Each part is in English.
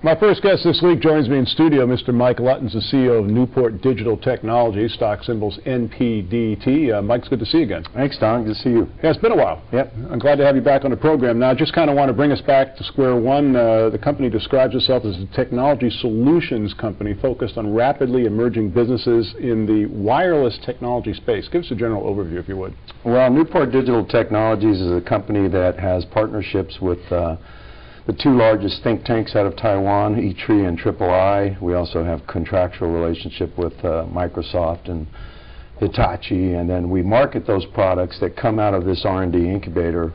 My first guest this week joins me in studio. Mr. Mike Luttons, the CEO of Newport Digital Technologies, stock symbols NPDT. Mike's good to see you again. Thanks, Don. Good to see you. Yeah, it's been a while. Yep. I'm glad to have you back on the program. Now, I just kind of want to bring us back to square one. The company describes itself as a technology solutions company focused on rapidly emerging businesses in the wireless technology space. Give us a general overview, if you would. Well, Newport Digital Technologies is a company that has partnerships with the two largest think tanks out of Taiwan, E3 and III. We also have contractual relationship with Microsoft and Hitachi, and then we market those products that come out of this R&D incubator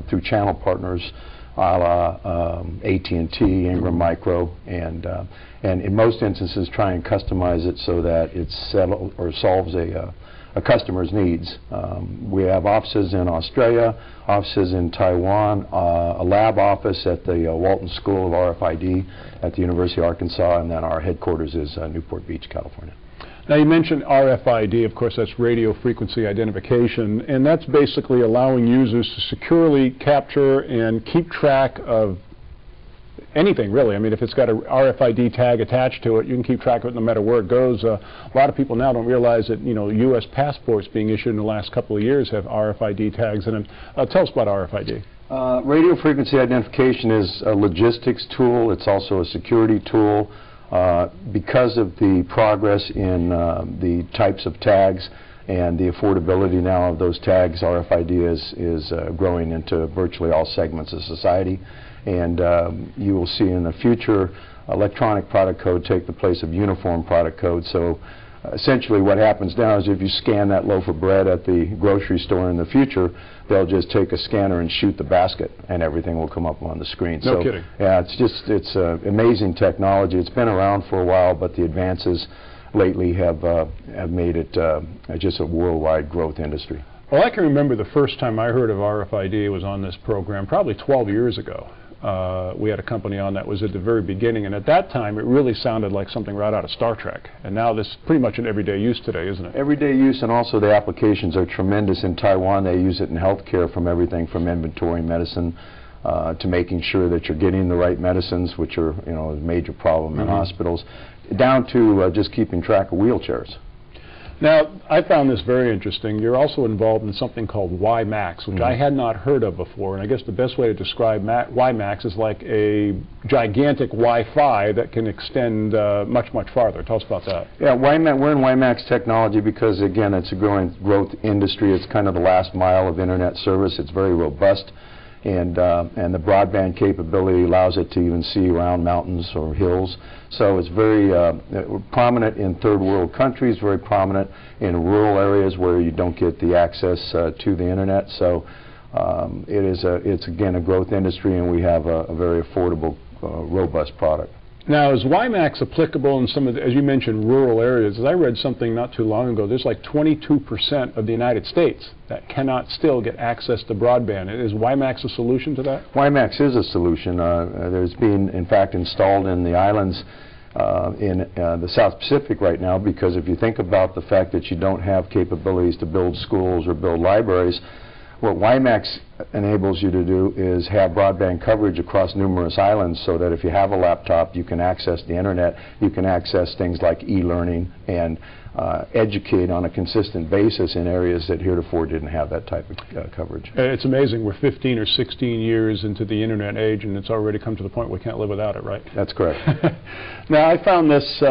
through channel partners a la AT&T, Ingram Micro, and in most instances try and customize it so that it solves a customer's needs. We have offices in Australia, offices in Taiwan, a lab office at the Walton School of RFID at the University of Arkansas, and then our headquarters is Newport Beach, California. Now, you mentioned RFID. Of course, that's radio frequency identification, and that's basically allowing users to securely capture and keep track of anything, really. I mean, if it's got a RFID tag attached to it, you can keep track of it no matter where it goes. A lot of people now don't realize that, you know, U.S. passports being issued in the last couple of years have RFID tags in them. Tell us about RFID. Radio frequency identification is a logistics tool. It's also a security tool. Because of the progress in the types of tags and the affordability now of those tags, RFID is growing into virtually all segments of society. And you will see in the future electronic product code take the place of uniform product code. So essentially what happens now is if you scan that loaf of bread at the grocery store in the future, they'll just take a scanner and shoot the basket and everything will come up on the screen. No kidding. Yeah, it's amazing technology. It's been around for a while, but the advances lately have made it just a worldwide growth industry. Well, I can remember the first time I heard of RFID was on this program, probably 12 years ago. We had a company on that was at the very beginning, and at that time it really sounded like something right out of Star Trek. And now this is pretty much an everyday use today, isn't it? Everyday use, and also the applications are tremendous. In Taiwan, they use it in healthcare, from everything from inventory medicine to making sure that you're getting the right medicines, which are, you know, a major problem in hospitals, down to just keeping track of wheelchairs. Now, I found this very interesting. You're also involved in something called WiMAX, which I had not heard of before. And I guess the best way to describe WiMAX is like a gigantic Wi-Fi that can extend much, much farther. Tell us about that. Yeah, we're in WiMAX technology because, again, it's a growing growth industry. It's kind of the last mile of internet service. It's very robust. And the broadband capability allows it to even see around mountains or hills. So it's very prominent in third world countries, very prominent in rural areas where you don't get the access to the internet. So it's again a growth industry, and we have a very affordable, robust product. Now, is WiMAX applicable in some of the, as you mentioned, rural areas? As I read something not too long ago, there's like 22% of the United States that cannot still get access to broadband. Is WiMAX a solution to that? WiMAX is a solution. There's been, in fact, installed in the islands in the South Pacific right now, because if you think about the fact that you don't have capabilities to build schools or build libraries, what WiMAX enables you to do is have broadband coverage across numerous islands, so that if you have a laptop, you can access the internet, you can access things like e-learning and educate on a consistent basis in areas that heretofore didn't have that type of coverage. It's amazing. We're 15 or 16 years into the internet age, and it's already come to the point we can't live without it, right? That's correct. Now, I found this,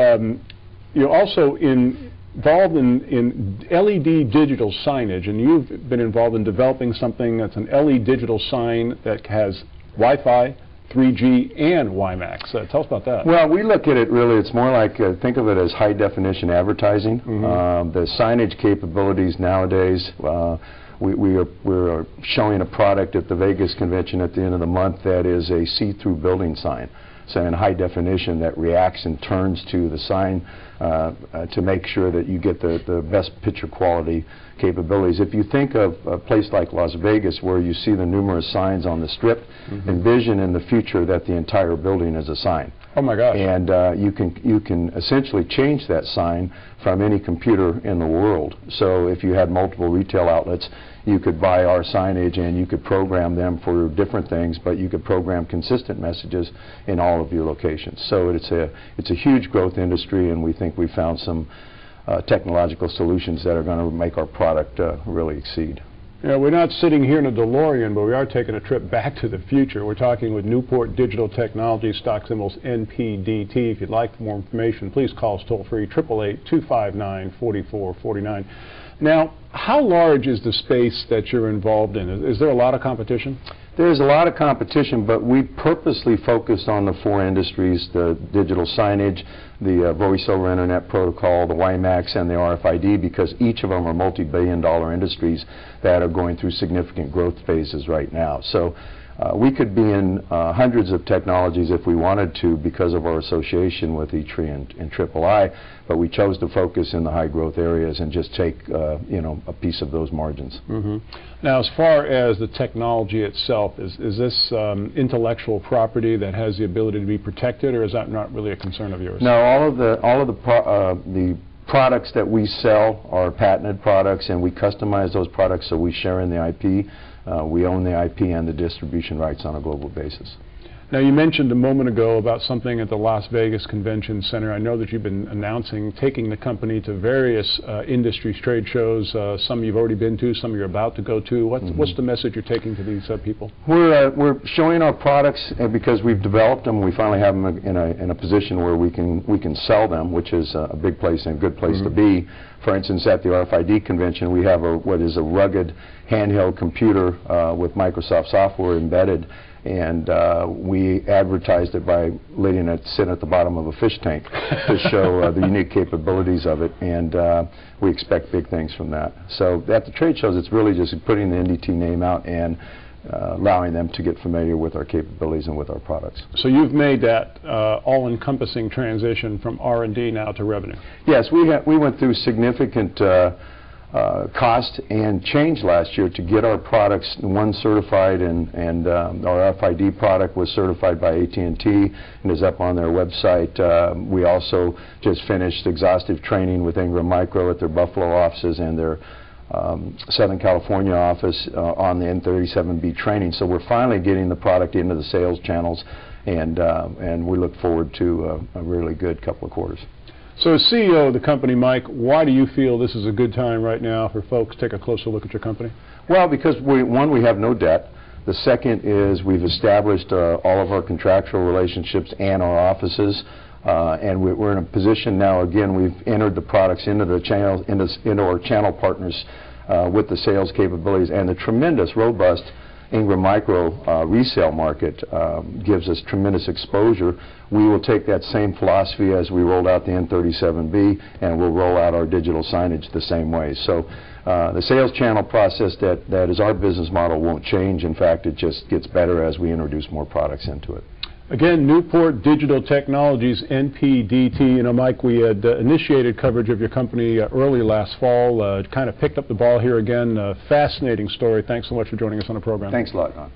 you're also involved in LED digital signage, and you've been involved in developing something that's an LED digital sign that has Wi-Fi, 3G, and WiMAX. Tell us about that. Well, we look at it really, it's more like, think of it as high definition advertising. The signage capabilities nowadays, we're showing a product at the Vegas convention at the end of the month that is a see-through building sign. So in high definition, that reacts and turns to the sign to make sure that you get the best picture quality capabilities. If you think of a place like Las Vegas, where you see the numerous signs on the strip, envision in the future that the entire building is a sign. Oh my gosh. And you can essentially change that sign from any computer in the world. So if you had multiple retail outlets, you could buy our signage and you could program them for different things, but you could program consistent messages in all of your locations. So it's a huge growth industry, and we think we found some technological solutions that are going to make our product really exceed. Yeah, we're not sitting here in a DeLorean, but we are taking a trip back to the future. We're talking with Newport Digital Technologies, stock symbols NPDT. If you'd like more information, please call us toll-free, 888-259-4449. Now, how large is the space that you're involved in? Is there a lot of competition? There's a lot of competition, but we purposely focused on the 4 industries: the digital signage, the Voice over Internet Protocol, the WiMAX, and the RFID, because each of them are multi-billion-dollar industries that are going through significant growth phases right now. So we could be in hundreds of technologies if we wanted to because of our association with E-Tree and III, but we chose to focus in the high growth areas and just take a piece of those margins. Now, as far as the technology itself, is this intellectual property that has the ability to be protected, or is that not really a concern of yours? No, all of the products that we sell are patented products, and we customize those products, so we share in the IP. We own the IP and the distribution rights on a global basis. Now, you mentioned a moment ago about something at the Las Vegas Convention Center. I know that you've been announcing taking the company to various industry trade shows. Some you've already been to, some you're about to go to. What's the message you're taking to these people? We're showing our products because we've developed them. We finally have them in a position where we can sell them, which is a big place and a good place to be. For instance, at the RFID convention, we have what is a rugged handheld computer with Microsoft software embedded, and we advertised it by letting it sit at the bottom of a fish tank to show the unique capabilities of it, and we expect big things from that. So at the trade shows, it's really just putting the NDT name out and allowing them to get familiar with our capabilities and with our products. So you've made that all-encompassing transition from R&D now to revenue. Yes, we went through significant cost and change last year to get our products, one certified, and our RFID product was certified by AT&T and is up on their website. We also just finished exhaustive training with Ingram Micro at their Buffalo offices and their Southern California office on the N37B training. So we're finally getting the product into the sales channels, and we look forward to a really good couple of quarters. So as CEO of the company, Mike, why do you feel this is a good time right now for folks to take a closer look at your company? Well, because one, we have no debt. The second is we've established all of our contractual relationships and our offices. And we're in a position now, again, we've entered the products into the channel, into our channel partners with the sales capabilities, and the tremendous, robust Ingram Micro resale market gives us tremendous exposure. We will take that same philosophy as we rolled out the N37B, and we'll roll out our digital signage the same way. So the sales channel process that is our business model won't change. In fact, it just gets better as we introduce more products into it. Again, Newport Digital Technologies, NPDT. You know, Mike, we had initiated coverage of your company early last fall, kind of picked up the ball here again. Fascinating story. Thanks so much for joining us on the program. Thanks a lot, Don.